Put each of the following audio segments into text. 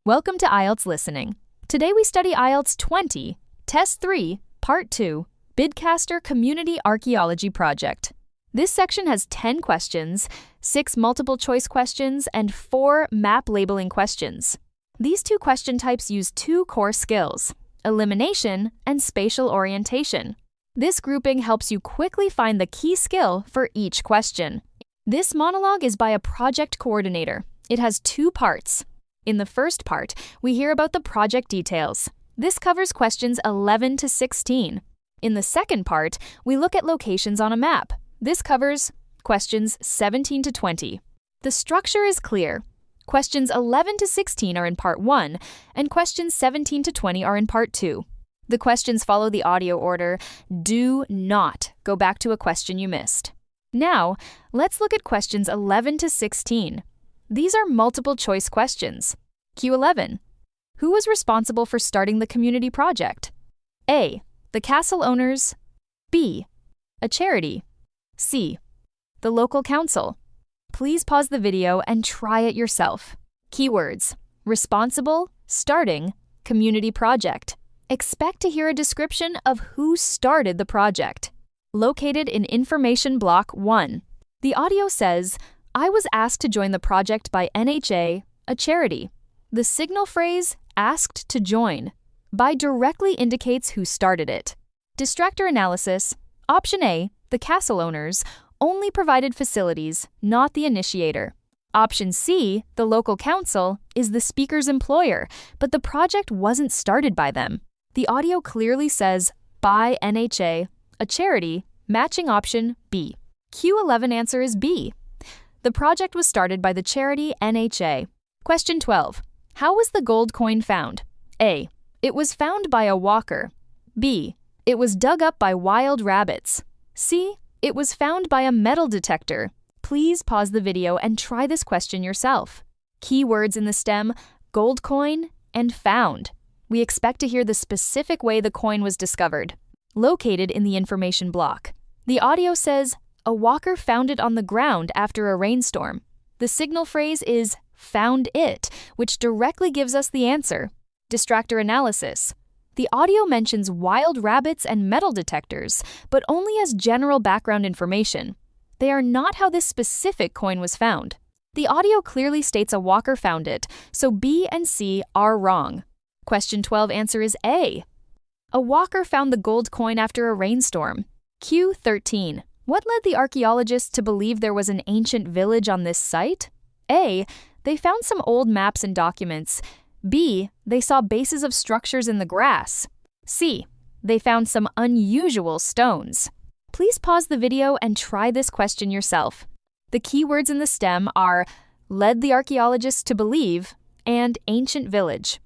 Welcome to IELTS Listening. Today we study IELTS 20, Test 3, Part 2, Bidcaster Community Archaeology Project. This section has 10 questions, 6 multiple-choice questions, and 4 map labeling questions. These two question types use 2 core skills, elimination and spatial orientation. This grouping helps you quickly find the key skill for each question. This monologue is by a project coordinator. It has 2 parts. In the first part, we hear about the project details. This covers questions 11 to 16. In the second part, we look at locations on a map. This covers questions 17 to 20. The structure is clear. Questions 11 to 16 are in Part 1, and questions 17 to 20 are in Part 2. The questions follow the audio order. Do not go back to a question you missed. Now, let's look at questions 11 to 16. These are multiple-choice questions. Q11. Who was responsible for starting the community project? A. The castle owners. B. A charity. C. The local council. Please pause the video and try it yourself. Keywords: responsible, starting, community project. Expect to hear a description of who started the project. Located in Information Block 1. The audio says, I was asked to join the project by NHA, a charity. The signal phrase, asked to join, by directly indicates who started it. Distractor analysis. Option A, the castle owners, only provided facilities, not the initiator. Option C, the local council, is the speaker's employer, but the project wasn't started by them. The audio clearly says, by NHA, a charity, matching option B. Q11 answer is B. The project was started by the charity NHA. Question 12. How was the gold coin found? A. It was found by a walker. B. It was dug up by wild rabbits. C. It was found by a metal detector. Please pause the video and try this question yourself. Keywords in the stem, gold coin and found. We expect to hear the specific way the coin was discovered. Located in the information block. The audio says, a walker found it on the ground after a rainstorm. The signal phrase is found it, which directly gives us the answer. Distractor analysis. The audio mentions wild rabbits and metal detectors, but only as general background information. They are not how this specific coin was found. The audio clearly states a walker found it, so B and C are wrong. Question 12 answer is A. A walker found the gold coin after a rainstorm. Q13. What led the archaeologists to believe there was an ancient village on this site? A. They found some old maps and documents. B. They saw bases of structures in the grass. C. They found some unusual stones. Please pause the video and try this question yourself. The keywords in the stem are led the archaeologists to believe and ancient village.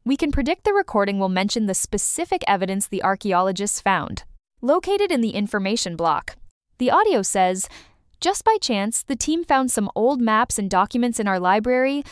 We can predict the recording will mention the specific evidence the archaeologists found. Located in the information block. The audio says, just by chance, the team found some old maps and documents in our library,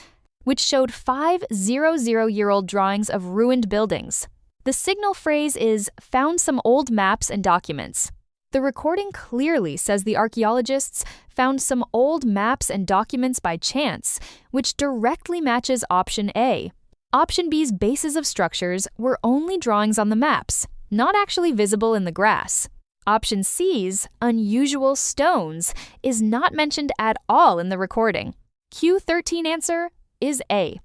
which showed 500-year-old drawings of ruined buildings. The signal phrase is, found some old maps and documents. The recording clearly says the archaeologists found some old maps and documents by chance, which directly matches option A. Option B's bases of structures were only drawings on the maps, not actually visible in the grass. Option C's, unusual stones, is not mentioned at all in the recording. Q13 answer is A.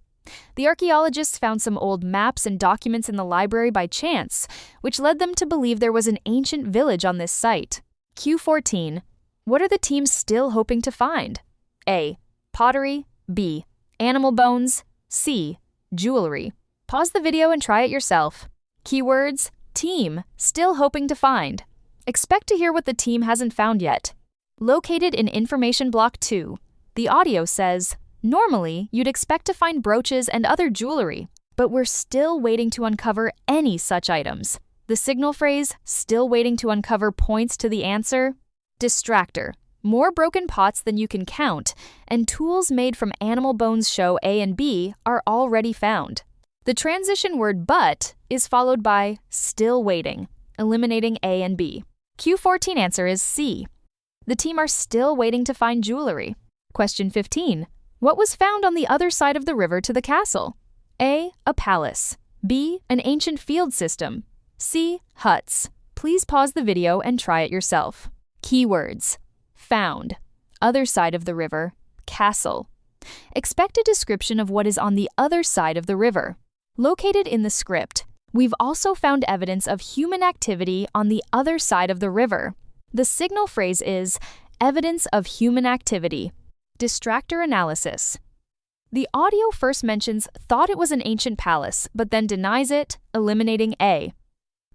The archaeologists found some old maps and documents in the library by chance, which led them to believe there was an ancient village on this site. Q14. What are the teams still hoping to find? A. Pottery. B. Animal bones. C. Jewelry. Pause the video and try it yourself. Keywords: team, still hoping to find. Expect to hear what the team hasn't found yet. Located in Information Block 2, the audio says, normally you'd expect to find brooches and other jewelry, but we're still waiting to uncover any such items. The signal phrase, still waiting to uncover, points to the answer. Distractor. More broken pots than you can count, and tools made from animal bones show A and B are already found. The transition word but is followed by still waiting, eliminating A and B. Q14 answer is C. The team are still waiting to find jewelry. Question 15. What was found on the other side of the river to the castle? A. A palace. B. An ancient field system. C. Huts. Please pause the video and try it yourself. Keywords. Found. Other side of the river. Castle. Expect a description of what is on the other side of the river. Located in the script, we've also found evidence of human activity on the other side of the river. The signal phrase is evidence of human activity. Distractor analysis. The audio first mentions thought it was an ancient palace, but then denies it, eliminating A.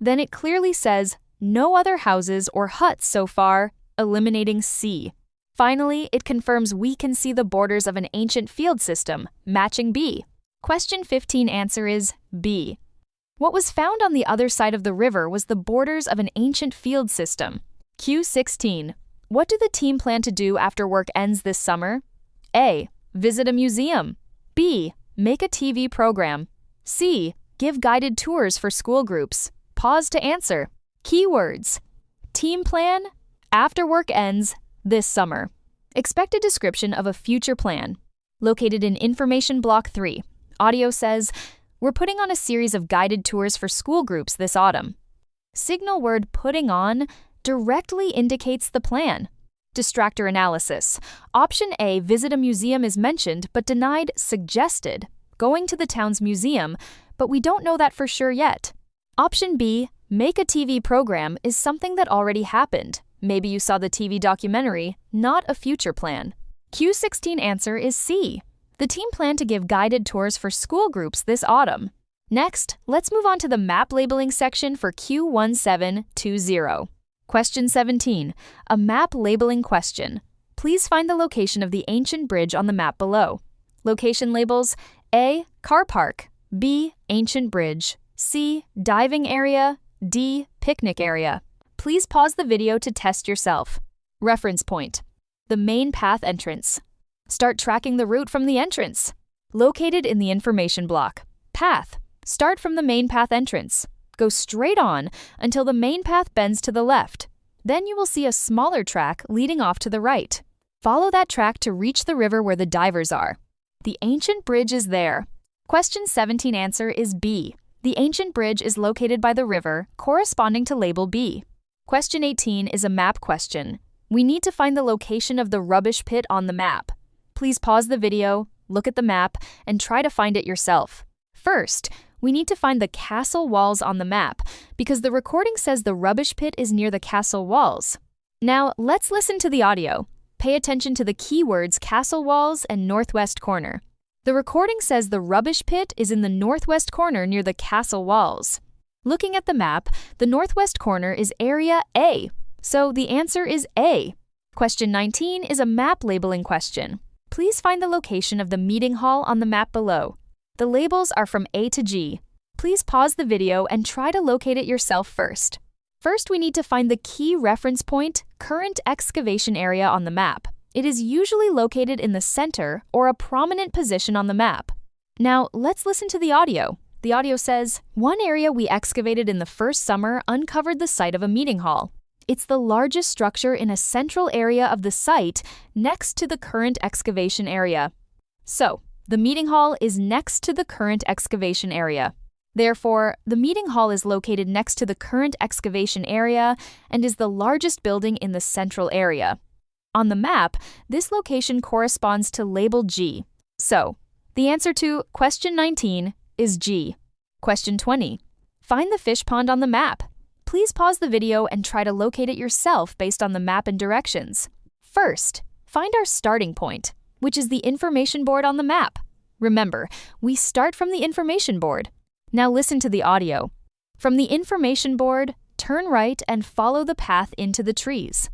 Then it clearly says no other houses or huts so far, eliminating C. Finally, it confirms we can see the borders of an ancient field system, matching B. Question 15 answer is B. What was found on the other side of the river was the borders of an ancient field system. Q16. What do the team plan to do after work ends this summer? A. Visit a museum. B. Make a TV program. C. Give guided tours for school groups. Pause to answer. Keywords. Team plan. After work ends this summer. Expect a description of a future plan. Located in Information Block 3. Audio says, we're putting on a series of guided tours for school groups this autumn. Signal word putting on directly indicates the plan. Distractor analysis. Option A, visit a museum is mentioned but denied suggested, going to the town's museum, but we don't know that for sure yet. Option B, make a TV program is something that already happened. Maybe you saw the TV documentary, not a future plan. Q16 answer is C. The team planned to give guided tours for school groups this autumn. Next, let's move on to the map labeling section for Q1720. Question 17. A map labeling question. Please find the location of the ancient bridge on the map below. Location labels: A. Car park. B. Ancient bridge. C. Diving area. D. Picnic area. Please pause the video to test yourself. Reference point. The main path entrance. Start tracking the route from the entrance. Located in the information block. Path. Start from the main path entrance. Go straight on until the main path bends to the left. Then you will see a smaller track leading off to the right. Follow that track to reach the river where the divers are. The ancient bridge is there. Question 17 answer is B. The ancient bridge is located by the river, corresponding to label B. Question 18 is a map question. We need to find the location of the rubbish pit on the map. Please pause the video, look at the map, and try to find it yourself. First, we need to find the castle walls on the map because the recording says the rubbish pit is near the castle walls. Now, let's listen to the audio. Pay attention to the keywords castle walls and northwest corner. The recording says the rubbish pit is in the northwest corner near the castle walls. Looking at the map, the northwest corner is area A, so the answer is A. Question 19 is a map labeling question. Please find the location of the meeting hall on the map below. The labels are from A to G. Please pause the video and try to locate it yourself first. First, we need to find the key reference point, current excavation area on the map. It is usually located in the center or a prominent position on the map. Now, let's listen to the audio. The audio says, one area we excavated in the first summer uncovered the site of a meeting hall. It's the largest structure in a central area of the site next to the current excavation area. So, the meeting hall is next to the current excavation area. Therefore, the meeting hall is located next to the current excavation area and is the largest building in the central area. On the map, this location corresponds to label G. So, the answer to question 19 is G. Question 20. Find the fish pond on the map. Please pause the video and try to locate it yourself based on the map and directions. First, find our starting point, which is the information board on the map. Remember, we start from the information board. Now listen to the audio. From the information board, turn right and follow the path into the trees.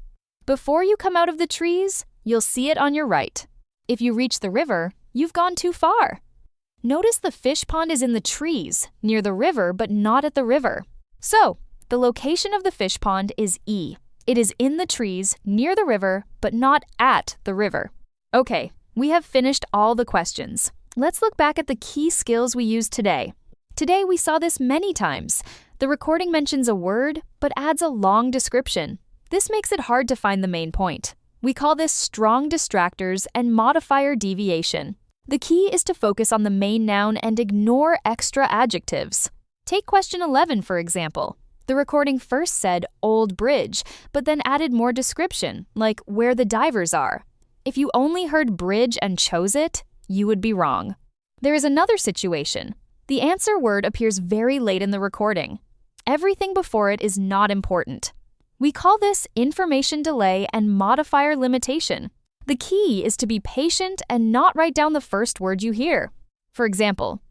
Before you come out of the trees, you'll see it on your right. If you reach the river, you've gone too far. Notice the fish pond is in the trees, near the river but not at the river. So, the location of the fish pond is E. It is in the trees, near the river, but not at the river. Okay, we have finished all the questions. Let's look back at the key skills we used today. Today we saw this many times. The recording mentions a word, but adds a long description. This makes it hard to find the main point. We call this strong distractors and modifier deviation. The key is to focus on the main noun and ignore extra adjectives. Take question 11, for example. The recording first said old bridge, but then added more description, like where the divers are. If you only heard bridge and chose it, you would be wrong. There is another situation. The answer word appears very late in the recording. Everything before it is not important. We call this information delay and modifier limitation. The key is to be patient and not write down the first word you hear. For example,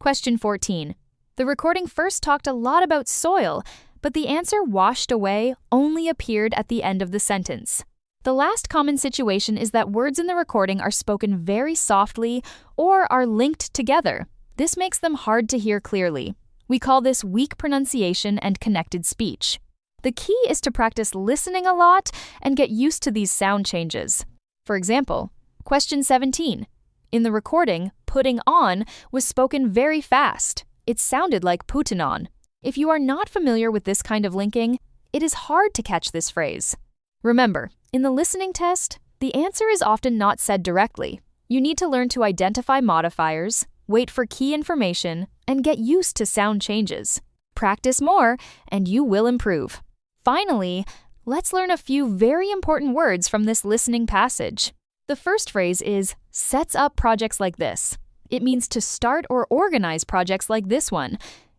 question 14. The recording first talked a lot about soil, but the answer washed away only appeared at the end of the sentence. The last common situation is that words in the recording are spoken very softly or are linked together. This makes them hard to hear clearly. We call this weak pronunciation and connected speech. The key is to practice listening a lot and get used to these sound changes. For example, question 17. In the recording, putting on was spoken very fast. It sounded like putting on. If you are not familiar with this kind of linking, it is hard to catch this phrase. Remember, in the listening test, the answer is often not said directly. You need to learn to identify modifiers, wait for key information, and get used to sound changes. Practice more, and you will improve. Finally, let's learn a few very important words from this listening passage. The first phrase is sets up projects like this. It means to start or organize projects like this one.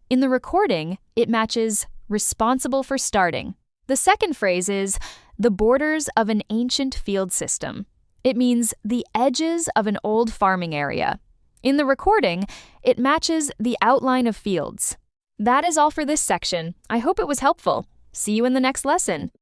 In the recording, it matches responsible for starting. The second phrase is the borders of an ancient field system. It means the edges of an old farming area. In the recording, it matches the outline of fields. That is all for this section. I hope it was helpful. See you in the next lesson.